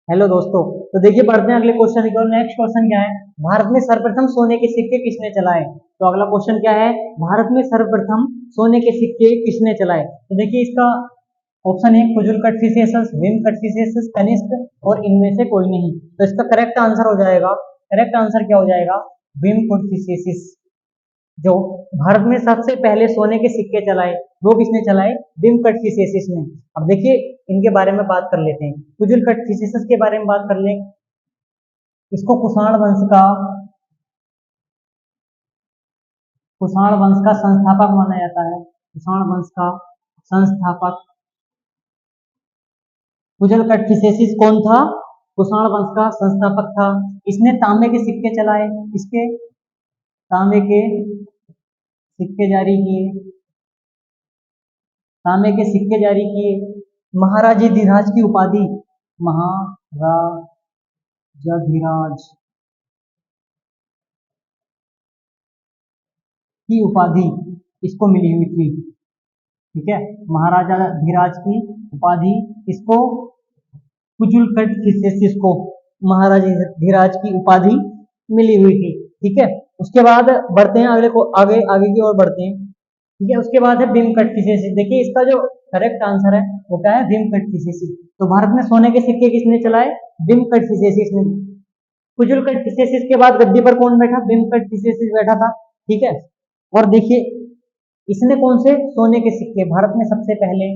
Hello दोस्तों। तो देखिए बढ़ते हैं अगले क्वेश्चन की ओर। नेक्स्ट क्वेश्चन क्या है? भारत में सर्वप्रथम सोने के सिक्के किसने चलाए? तो अगला क्वेश्चन क्या है? भारत में सर्वप्रथम सोने के सिक्के किसने चलाए? तो देखिए इसका ऑप्शन है कुजुल कटफिसेसस, विम कटफिसेसस, कनिष्क और इनमें से कोई नहीं। तो इसका करेक्ट आंसर हो जाएगा, करेक्ट आंसर क्या हो जाएगा? विम कटफिसेसस। जो भारत में सबसे पहले सोने के सिक्के चलाए वो किसने चलाए? विमकट फिसेसिस ने। अब देखिए इनके बारे में बात कर लेते हैं। कुजुलकट फिसेसिस के बारे में बात कर लें। इसको कुषाण वंश का संस्थापक माना जाता है। कुषाण वंश का संस्थापक कुजुलकट फिसेसिस कौन था? कुषाण वंश का संस्थापक था। इसने तांबे के सिक्के चलाए। इसके तांबे के सिक्के जारी किए, तांबे के सिक्के जारी किए। महाराजाधिराज की उपाधि, महाराजाधिराज की उपाधि इसको मिली हुई थी। ठीक है, महाराजाधिराज की उपाधि इसको, कुजुलकट फिसेसिस को महाराजाधिराज की उपाधि मिली हुई थी। ठीक है, उसके बाद बढ़ते हैं अगले को, आगे आगे की ओर बढ़ते हैं। ठीक है, उसके बाद है विमकट फिसेसिस। देखिए इसका जो करेक्ट आंसर है वो क्या है? विमकट फिसेसिस। तो भारत में सोने के सिक्के किसने चलाए? विमकट फिसेसिस ने। कुजुलकट फिसेसिस के बाद गद्दी पर कौन बैठा? विमकट फिसेसिस बैठा था। ठीक है, और देखिए इसने कौन से सोने के सिक्के भारत में सबसे पहले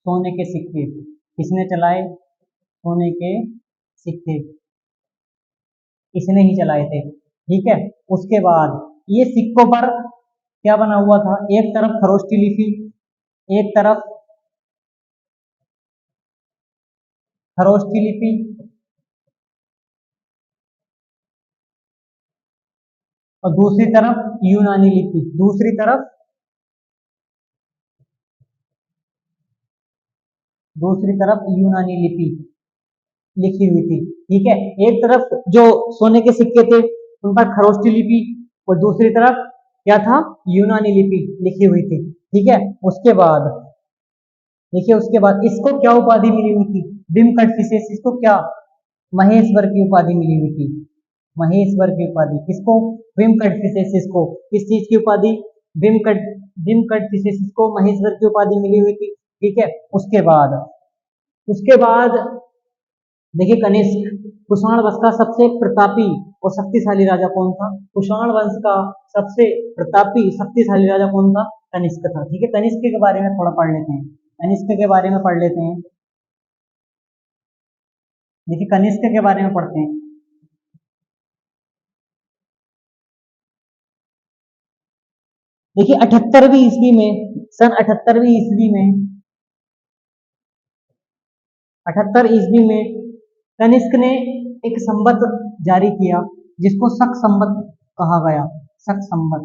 सोने के सिक्के किसने चलाए? सोने के सिक्के इसने ही चलाए थे। ठीक है, उसके बाद ये सिक्कों पर क्या बना हुआ था? एक तरफ खरोष्टी लिपि, एक तरफ खरोष्टी लिपि और दूसरी तरफ यूनानी लिपि, दूसरी तरफ यूनानी लिपि लिखी हुई थी। ठीक है, एक तरफ जो सोने के सिक्के थे उन पर खरोष्टी लिपि और दूसरी तरफ क्या था? यूनानी लिपि लिखी हुई थी। ठीक है, उसके बाद देखिए, उसके बाद इसको क्या उपाधि मिली हुई थी? विमकट फिसेसिस को क्या महेश्वर की उपाधि मिली हुई थी? महेश्वर की उपाधि किसको? विमकट फिसेसिस को। किस चीज की उपाधि? विमकट विमकट फिसेसिस को महेश्वर की उपाधि मिली हुई थी। ठीक है, उसके बाद देखिए कनिष्क, कुषाण वंश का सबसे प्रतापी और शक्तिशाली राजा कौन था? कुषाण वंश का सबसे प्रतापी शक्तिशाली राजा कौन था? कनिष्क था। ठीक है, कनिष्क के बारे में थोड़ा पढ़ लेते हैं। कनिष्क के बारे में पढ़ लेते हैं। देखिए कनिष्क के बारे में पढ़ते हैं। देखिए 78वीं ईस्वी में, सन 78वीं ईस्वी में, 78 ईस्वी में कनिष्क ने एक संवत जारी किया जिसको शक संवत कहा गया। शक संवत।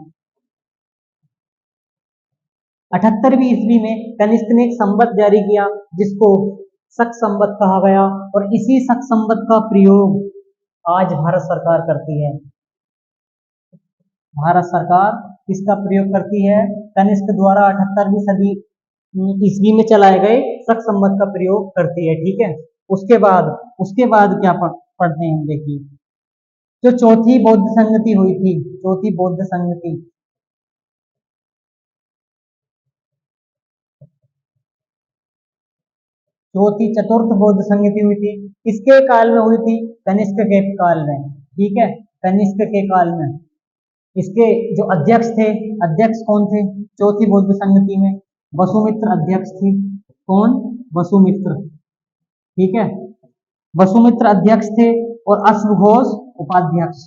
78वीं ईस्वी में कनिष्क ने एक संवत जारी किया जिसको शक संवत कहा गया, और इसी शक संवत का प्रयोग आज भारत सरकार करती है। भारत सरकार किसका प्रयोग करती है? कनिष्क द्वारा 78वीं सदी ईस्वी में चलाए गए शक संवत का प्रयोग करती है। ठीक है, उसके बाद क्या पढ़ते हैं? देखिए जो चौथी बौद्ध संगति हुई थी, चौथी बौद्ध संगति, चौथी चतुर्थ बौद्ध संगति हुई थी, किसके काल में हुई थी? कनिष्क के काल में। ठीक है, कनिष्क के काल में। इसके जो अध्यक्ष थे, अध्यक्ष कौन थे चौथी बौद्ध संगति में? वसुमित्र अध्यक्ष थे। कौन? वसुमित्र। ठीक है, वसुमित्र अध्यक्ष थे और अश्वघोष उपाध्यक्ष।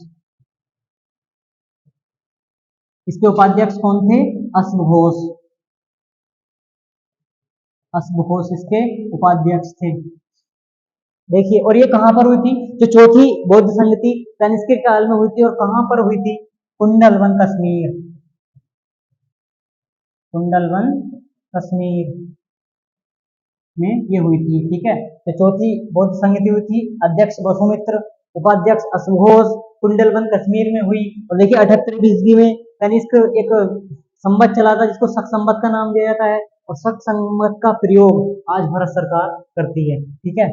इसके उपाध्यक्ष कौन थे? अश्वघोष। अश्वघोष इसके उपाध्यक्ष थे। देखिए, और ये कहां पर हुई थी? जो चौथी बौद्ध संगति कनिष्क के काल में हुई थी, और कहां पर हुई थी? कुंडलवन कश्मीर। कुंडलवन कश्मीर में ये हुई थी। ठीक है, तो चौथी बौद्ध संगति हुई थी, अध्यक्ष वसुमित्र, उपाध्यक्ष अश्वघोष, कुंडलवन कश्मीर में हुई। और देखिए 78वीं ईस्वी में कनिष्क एक संवत चला था जिसको शक संवत का नाम दिया जाता है, और सख्त संगत का प्रयोग आज भारत सरकार करती है। ठीक है,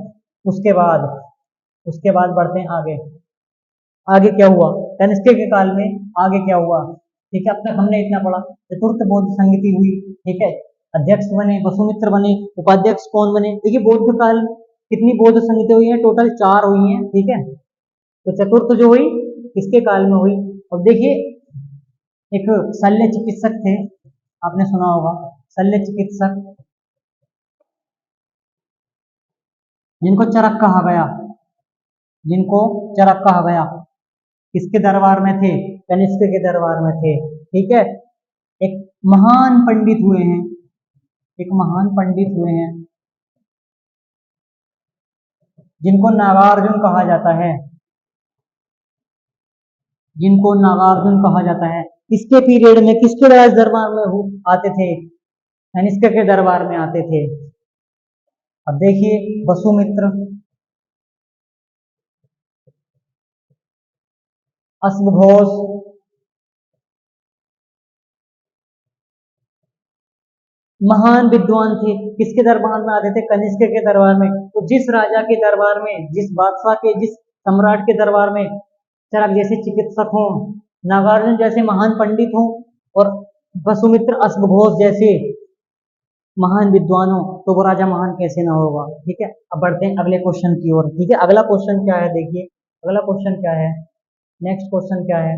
उसके बाद उसके बाद बढ़ते हैं आगे। आगे क्या हुआ कनिष्क के काल में, आगे क्या हुआ? ठीक है, अब तक हमने इतना पढ़ा। चतुर्थ बौद्ध संगति हुई। ठीक है, अध्यक्ष बने वसुमित्र बने, उपाध्यक्ष कौन बने? देखिए बौद्ध काल कितनी बौद्ध संगति हुई है? टोटल 4 हुई हैं। ठीक है, तो चतुर्थ जो हुई किसके काल में हुई? अब देखिए एक शल्य चिकित्सक थे, आपने सुना होगा शल्य चिकित्सक, जिनको चरक कहा गया, जिनको चरक कहा गया, किसके दरबार में थे? कनिष्क के दरबार में थे। ठीक है, एक महान पंडित हुए हैं, एक महान पंडित हुए हैं जिनको नागार्जुन कहा जाता है, जिनको नागार्जुन कहा जाता है। किसके पीरियड में, किसके राज दरबार में आते थे? कनिष्क के दरबार में आते थे। अब देखिए वसुमित्र, अश्वघोष, महान विद्वान थे, किसके दरबार में आते थे? कनिष्क के दरबार में। तो जिस राजा के दरबार में, जिस बादशाह के, जिस सम्राट के दरबार में चरक जैसे चिकित्सक हों, नागार्जुन जैसे महान पंडित हों और वसुमित्र अश्वघोष जैसे महान विद्वान हो, तो वो राजा महान कैसे ना होगा। ठीक है, अब बढ़ते हैं अगले क्वेश्चन की ओर। ठीक है, अगला क्वेश्चन क्या है? देखिए अगला क्वेश्चन क्या है, नेक्स्ट क्वेश्चन क्या है?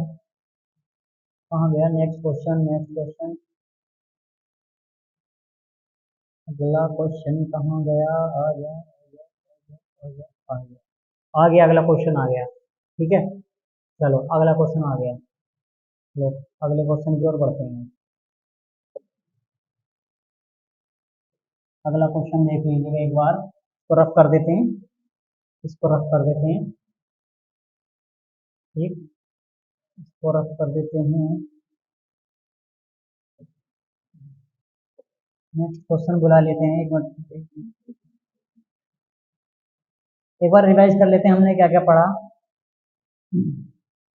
कहाँ गया नेक्स्ट क्वेश्चन? नेक्स्ट क्वेश्चन, अगला क्वेश्चन कहाँ गया? आ गया आ गया आ गया आ गया, अगला क्वेश्चन आ गया। ठीक है, चलो अगला क्वेश्चन आ गया। लो अगले क्वेश्चन की ओर बढ़ते हैं। अगला क्वेश्चन देख लीजिएगा एक बार, इसको रफ कर देते हैं, इसको रफ कर देते हैं। ठीक, इसको रफ कर देते हैं। नेक्स्ट क्वेश्चन बुला लेते हैं, एक मिनट एक बार रिवाइज कर लेते हैं हमने क्या क्या पढ़ा।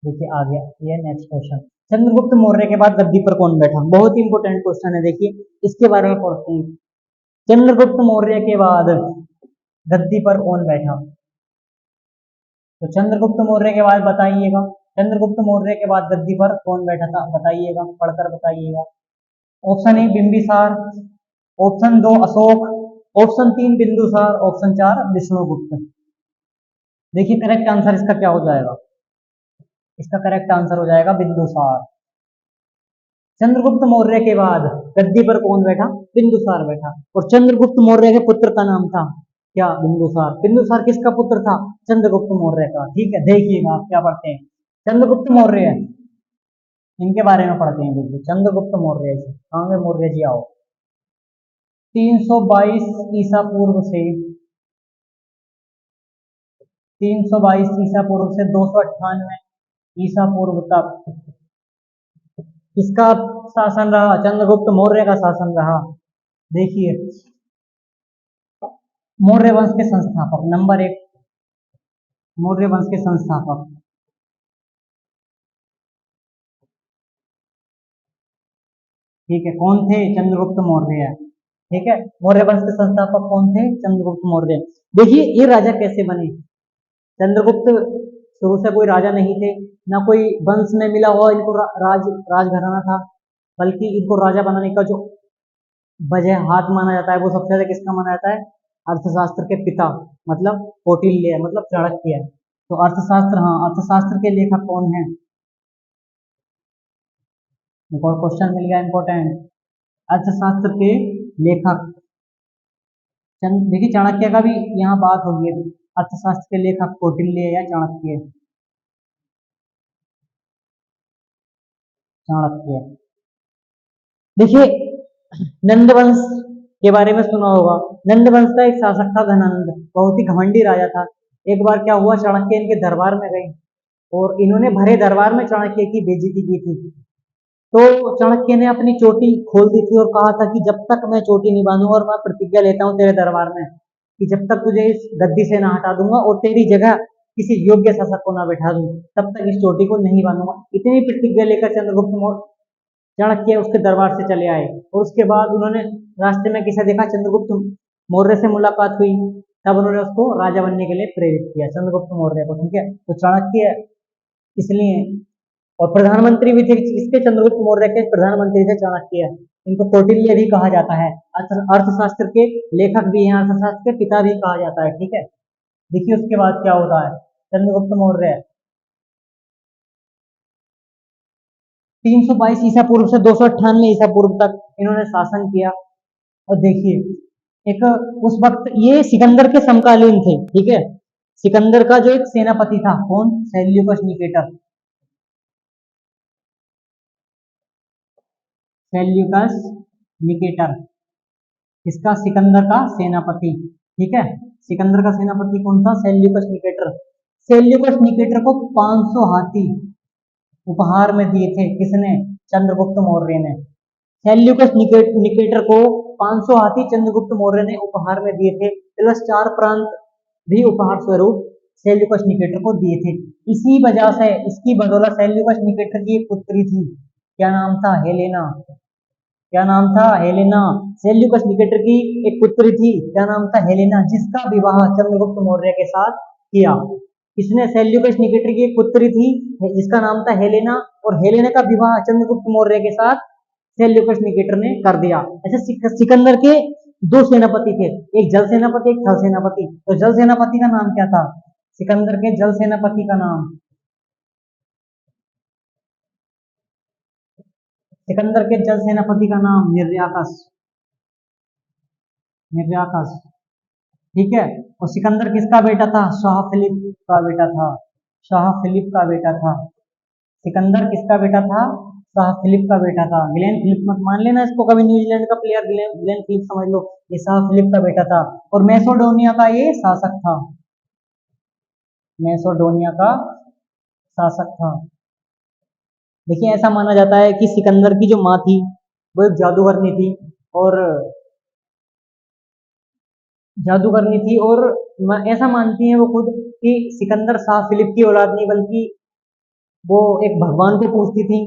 देखिए आ गया ये नेक्स्ट क्वेश्चन, चंद्रगुप्त मौर्य के बाद गद्दी पर कौन बैठा? बहुत ही इंपॉर्टेंट क्वेश्चन है, देखिए इसके बारे में पढ़ते हैं। चंद्रगुप्त मौर्य के बाद गद्दी पर कौन बैठा? तो चंद्रगुप्त मौर्य के बाद बताइएगा, चंद्रगुप्त मौर्य के बाद गद्दी पर कौन बैठा था? बताइएगा, पढ़कर बताइएगा। Option A Bimbisara, option 2 Ashoka, option 3 Bindusara, option 4 Vishnugupta. देखिए करेक्ट आंसर इसका क्या हो जाएगा? इसका करेक्ट आंसर हो जाएगा बिंदुसार। चंद्रगुप्त मौर्य के बाद गद्दी पर कौन बैठा? बिंदुसार बैठा। और चंद्रगुप्त मौर्य के पुत्र का नाम था क्या? बिंदुसार। बिंदुसार किसका पुत्र था? चंद्रगुप्त मौर्य का। ठीक है, देखिएगा आप क्या पढ़ते हैं। चंद्रगुप्त मौर्य, इनके बारे में पढ़ते हैं। देखिए चंद्रगुप्त मौर्य जी, कहाँ गए मौर्य जी? आओ। 322 ईसा पूर्व से, 322 ईसा पूर्व से 298 ईसा पूर्व तक किसका शासन रहा? चंद्रगुप्त मौर्य का शासन रहा। देखिए मौर्य वंश के संस्थापक, नंबर 1 मौर्य वंश के संस्थापक, ठीक है, कौन थे? चंद्रगुप्त मौर्य। ठीक है, मौर्य वंश के संस्थापक कौन थे? चंद्रगुप्त मौर्य। देखिए ये राजा कैसे बने? चंद्रगुप्त शुरू से कोई राजा नहीं थे, ना कोई वंश में मिला हुआ इनको राजघराना था, बल्कि इनको राजा बनाने का जो वजह हाथ माना जाता है वो सबसे ज्यादा किसका माना जाता है? अर्थशास्त्र के पिता, मतलब कौटिल्य, मतलब चाणक्य। तो अर्थशास्त्र, हाँ अर्थशास्त्र के लेखक कौन है? एक और क्वेश्चन मिल गया इंपॉर्टेंट, अर्थशास्त्र के लेखक देखिए चाणक्य का भी यहाँ बात होगी, अर्थशास्त्र के लेखक कौटिल्य या चाणक्य? चाणक्य। देखिए नंदवंश के बारे में सुना होगा, नंदवंश का एक शासक था धनंद, बहुत ही घमंडी राजा था। एक बार क्या हुआ, चाणक्य इनके दरबार में गए और इन्होंने भरे दरबार में चाणक्य की बेइज्जती की थी। तो चाणक्य ने अपनी चोटी खोल दी थी और कहा था कि जब तक मैं चोटी नहीं बांधूंगा, और मैं प्रतिज्ञा लेता हूँ तेरे दरबार में कि जब तक तुझे इस गद्दी से ना हटा दूंगा और तेरी जगह किसी योग्य शासक को ना बैठा दूं, तब तक इस चोटी को नहीं बांधूंगा। इतनी प्रतिज्ञा लेकर चाणक्य उसके दरबार से चले आए, और उसके बाद उन्होंने रास्ते में किसे देखा, चंद्रगुप्त मौर्य से मुलाकात हुई, तब उन्होंने उसको राजा बनने के लिए प्रेरित किया, चंद्रगुप्त मौर्य को। ठीक है, तो चाणक्य इसलिए, और प्रधानमंत्री भी थे इसके, चंद्रगुप्त मौर्य के प्रधानमंत्री थे चाणक्य। इनको कौटिल्य भी कहा जाता है, अर्थशास्त्र के लेखक भी हैं, अर्थशास्त्र के पिता भी कहा जाता है। ठीक है, देखिए उसके बाद क्या होता है। चंद्रगुप्त मौर्य 322 ईसा पूर्व से 298 ईसा पूर्व तक इन्होंने शासन किया। और देखिए एक उस वक्त ये सिकंदर के समकालीन थे। ठीक है, सिकंदर का जो एक सेनापति था, कौन, सेल्यूकस निकेटर, सेल्यूकस निकेटर, इसका सिकंदर का सेनापति। ठीक है, सिकंदर का सेनापति कौन था, सेल्यूकस निकेटर। सेल्यूकस निकेटर को 500 हाथी उपहार में दिए थे, किसने, चंद्रगुप्त मौर्य ने। सेल्यूकस निकेटर को 500 हाथी चंद्रगुप्त मौर्य ने उपहार में दिए थे, प्लस 4 प्रांत भी उपहार स्वरूप सेल्यूकस निकेटर को दिए थे। इसी वजह से, इसकी बदौलत सेल्यूकस निकेटर की एक पुत्री थी, क्या नाम था, हेलेना। क्या नाम था, हेलेना। सेल्यूकस निकेटर की एक पुत्री थी, क्या नाम था, हेलेना, जिसका विवाह चंद्रगुप्त मौर्य के साथ किया। किसने, सेल्यूकस निकेटर की एक पुत्री थी जिसका नाम था हेलेना, और हेलेना का विवाह चंद्रगुप्त मौर्य के साथ सेल्यूकस निकेटर ने कर दिया। अच्छा, सिकंदर के दो सेनापति थे, एक जल सेनापति, एक थल सेनापति। तो जल सेनापति का नाम क्या था, सिकंदर के जल सेनापति का नाम, सिकंदर के जल सेनापति का नाम निर्याकस, निर्याकस। ठीक है, और सिकंदर किसका बेटा था, शाह फिलिप का बेटा था, शाह फिलिप का बेटा था। सिकंदर किसका बेटा था, शाह फिलिप का बेटा था। ग्लेन फिलिप मत मान लेना इसको कभी, न्यूजीलैंड का प्लेयर ग्लेन फिलिप समझ लो, ये शाह फिलिप का बेटा था। और मैसेडोनिया का ये शासक था, मैसेडोनिया का शासक था। देखिए ऐसा माना जाता है कि सिकंदर की जो माँ थी वो एक जादूगरनी थी, और जादूगरनी थी, और ऐसा मानती है वो खुद कि सिकंदर शाह फिलिप की औलाद नहीं, बल्कि वो एक भगवान को पूजती थी,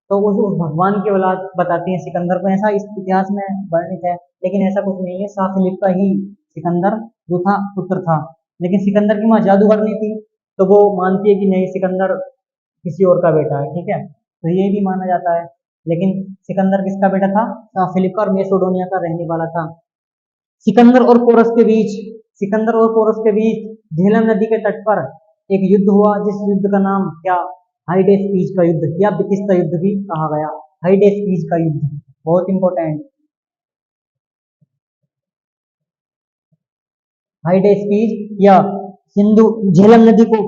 तो उस भगवान की औलाद बताती है सिकंदर को, ऐसा इस इतिहास में वर्णित है। लेकिन ऐसा कुछ नहीं है, शाह फिलिप का ही सिकंदर जो था पुत्र था। लेकिन सिकंदर की माँ जादूगरनी थी, तो वो मानती है कि नहीं, सिकंदर किसी और का बेटा है। ठीक है, तो ये भी माना जाता है। लेकिन सिकंदर किसका बेटा था, शाह फिलिप का, और मेसोडोनिया का रहने वाला था। सिकंदर और पोरस के बीच, सिकंदर और पोरस के बीच झेलम नदी के तट पर एक युद्ध हुआ, जिस युद्ध का नाम क्या, हाइडेस्पीज का युद्ध, या बितिस्ता युद्ध भी कहा गया। हाइडेस्पीज का युद्ध बहुत इंपॉर्टेंट, हाइडेस्पीज या सिंधु, झेलम नदी को,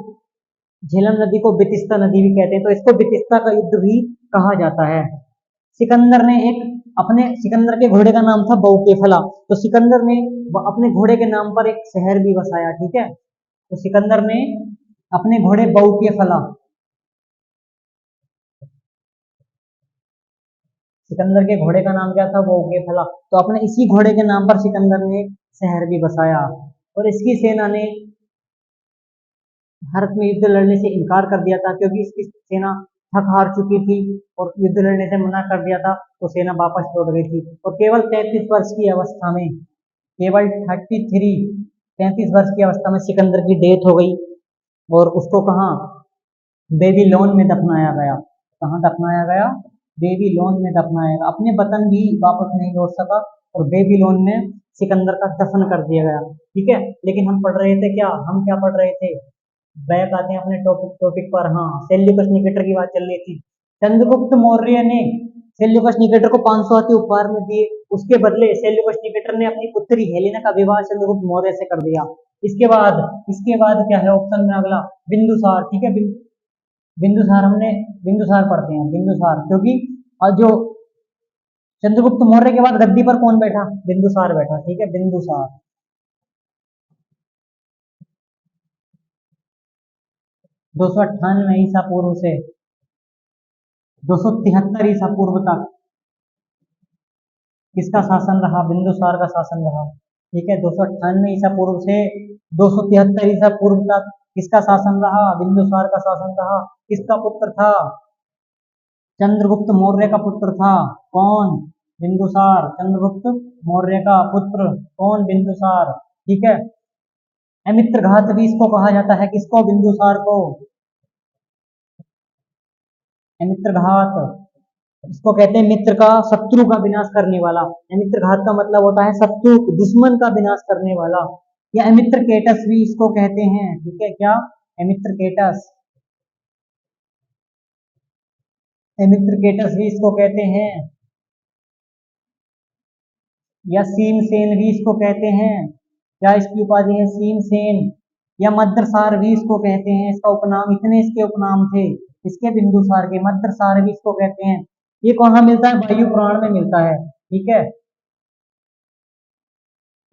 झेलम नदी को बितिस्ता नदी भी कहते हैं, तो इसको बितिस्ता का युद्ध भी कहा जाता है। सिकंदर ने एक अपने, सिकंदर के घोड़े का नाम था बहुकेफला, तो सिकंदर ने अपने घोड़े के नाम पर एक शहर भी बसाया। ठीक है, तो सिकंदर ने अपने घोड़े बहुकेफला, सिकंदर के घोड़े का नाम क्या था, बहुकेफला, तो अपने इसी घोड़े के नाम पर सिकंदर ने एक शहर भी बसाया। और इसकी सेना ने भारत में युद्ध लड़ने से इनकार कर दिया था, क्योंकि इसकी सेना थक हार चुकी थी, और युद्ध लड़ने से मना कर दिया था, तो सेना वापस लौट गई थी। और केवल 33 वर्ष की अवस्था में, केवल 33 वर्ष की अवस्था में सिकंदर की डेथ हो गई, और उसको कहाँ, बेबीलोन में दफनाया गया। कहाँ दफनाया गया, बेबीलोन में दफनाया गया। अपने वतन भी वापस नहीं लौट सका, और बेबीलोन में सिकंदर का दफन कर दिया गया। ठीक है, लेकिन हम पढ़ रहे थे क्या, हम क्या पढ़ रहे थे, बैक आते हैं अपने टॉपिक टॉपिक पर। हाँ, सेल्यूकस निकेटर की बात चल रही थी। चंद्रगुप्त मौर्य ने सेल्यूकस निकेटर को 500 हाथी उपहार में दिए, उसके बदले सेल्यूकस निकेटर ने अपनी पुत्री हेलेना का विवाह चंद्रगुप्त मौर्य से कर दिया। इसके बाद क्या है ऑप्शन में अगला, बिंदुसार। ठीक है, बिंदुसार, हमने बिंदुसार पढ़ते हैं, बिंदुसार, क्योंकि जो चंद्रगुप्त मौर्य के बाद गद्दी पर कौन बैठा, बिंदुसार बैठा। ठीक है, बिंदुसार 298 ईसा पूर्व से 273 ईसा पूर्व तक किसका शासन रहा, बिंदुसार का शासन रहा। ठीक है, 298 ईसा पूर्व से 273 ईसा पूर्व तक किसका शासन रहा, बिंदुसार का शासन रहा। किसका पुत्र था, चंद्रगुप्त मौर्य का पुत्र था कौन? बिंदुसार। चंद्रगुप्त मौर्य का पुत्र कौन? बिंदुसार। ठीक है। अमित्रघात भी इसको कहा जाता है, किसको? बिंदुसार को। अमित्रघात इसको कहते हैं मित्र का, शत्रु का विनाश करने वाला। अमित्रघात का मतलब होता है शत्रु, दुश्मन का विनाश करने वाला। या अमित्र केटस भी इसको कहते हैं। ठीक है, क्या? अमित्र केटस। अमित्र केटस भी इसको कहते हैं। या सीमसेन भी इसको कहते हैं। क्या इसकी उपाधि है? सीमसेन। या मद्रसार भी इसको कहते हैं, इसका उपनाम, इतने इसके उपनाम थे इसके बिंदुसार के। मद्रसार भी इसको कहते हैं। ये कहाँ मिलता है? वायु पुराण में मिलता है। ठीक है,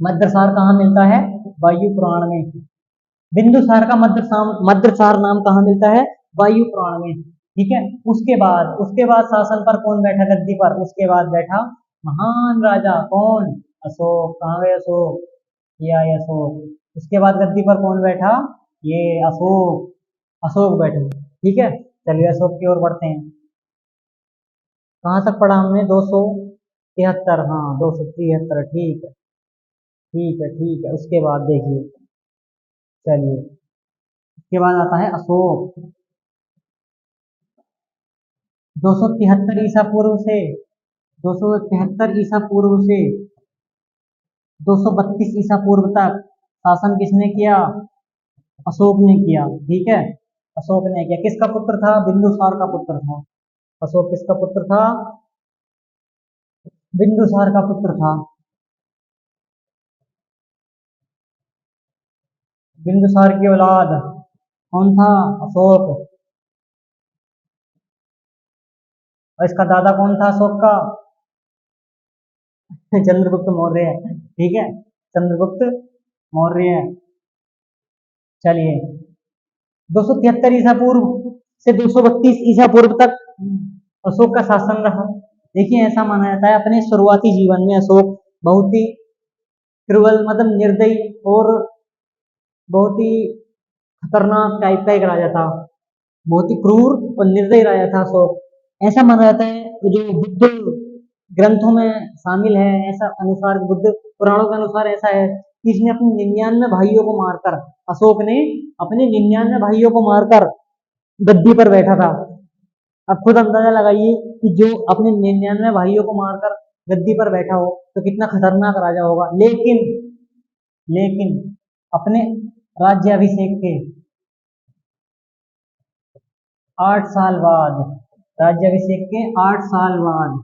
मद्रसार कहाँ मिलता है? वायु पुराण में। बिंदुसार का मद्रसार नाम कहाँ मिलता है? वायु पुराण में। ठीक है। उसके बाद शासन पर कौन बैठा गद्दी पर? उसके बाद बैठा महान राजा कौन? अशोक। कहाँ गए अशोक? ये आए अशोक। उसके बाद गद्दी पर कौन बैठा? ये अशोक। अशोक बैठे। ठीक है, चलिए अशोक की ओर बढ़ते हैं। कहाँ तक पढ़ा हमने? 273। हाँ, 273। ठीक है, ठीक है, ठीक है। उसके बाद देखिए, चलिए उसके बाद आता है अशोक। 273 ईसा पूर्व से 273 ईसा पूर्व से 232 ईसा पूर्व तक शासन किसने किया? अशोक ने किया। ठीक है, अशोक ने किया। किसका पुत्र था? बिंदुसार का पुत्र था। अशोक किसका पुत्र था? बिंदुसार का पुत्र था। बिंदुसार की औलाद कौन था? अशोक। और इसका दादा कौन था अशोक का? चंद्रगुप्त मौर्य। ठीक है, चंद्रगुप्त मौर्य। चलिए, 273 ईसा पूर्व से 232 ईसा पूर्व तक अशोक का शासन रहा। देखिए, ऐसा माना जाता है अपने शुरुआती जीवन में अशोक बहुत ही क्रूअल, मतलब निर्दयी और बहुत ही खतरनाक टाइप का एक राजा था। बहुत ही क्रूर और निर्दयी राजा था अशोक। ऐसा माना जाता है, जो बुद्ध ग्रंथों में शामिल है, ऐसा अनुसार, बुद्ध पुराणों के अनुसार ऐसा है कि इसने अपने 99 भाइयों को मारकर, अशोक ने अपने 99 भाइयों को मारकर गद्दी पर बैठा था। अब खुद अंदाजा लगाइए कि जो अपने 99 भाइयों को मारकर गद्दी पर बैठा हो तो कितना खतरनाक राजा होगा। लेकिन लेकिन अपने राज्याभिषेक के 8 साल बाद, राज्याभिषेक के 8 साल बाद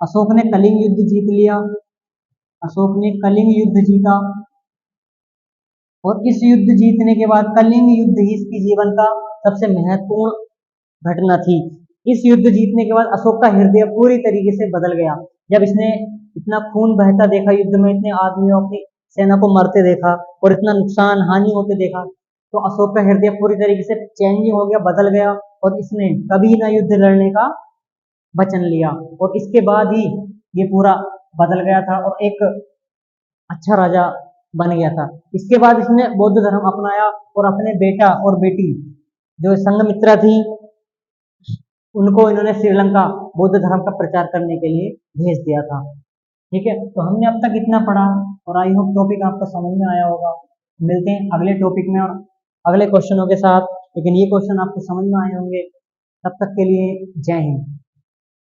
अशोक ने कलिंग युद्ध जीत लिया। अशोक ने कलिंग युद्ध जीता। और इस युद्ध जीतने के बाद, कलिंग युद्ध ही इसके जीवन का सबसे महत्वपूर्ण घटना थी। इस युद्ध जीतने के बाद अशोक का हृदय पूरी तरीके से बदल गया। जब इसने इतना खून बहता देखा, युद्ध में इतने आदमियों, अपनी सेना को मरते देखा और इतना नुकसान हानि होते देखा, तो अशोक का हृदय पूरी तरीके से चेंज हो गया, बदल गया। और इसने कभी ना युद्ध लड़ने का वचन लिया। और इसके बाद ही ये पूरा बदल गया था और एक अच्छा राजा बन गया था। इसके बाद इसने बौद्ध धर्म अपनाया और अपने बेटा और बेटी जो संघमित्रा थी, उनको इन्होंने श्रीलंका बौद्ध धर्म का प्रचार करने के लिए भेज दिया था। ठीक है, तो हमने अब तक इतना पढ़ा और आई होप टॉपिक आपको समझ में आया होगा। मिलते हैं अगले टॉपिक में और अगले क्वेश्चनों के साथ, लेकिन ये क्वेश्चन आपको समझ में आए होंगे। तब तक के लिए जय हिंद।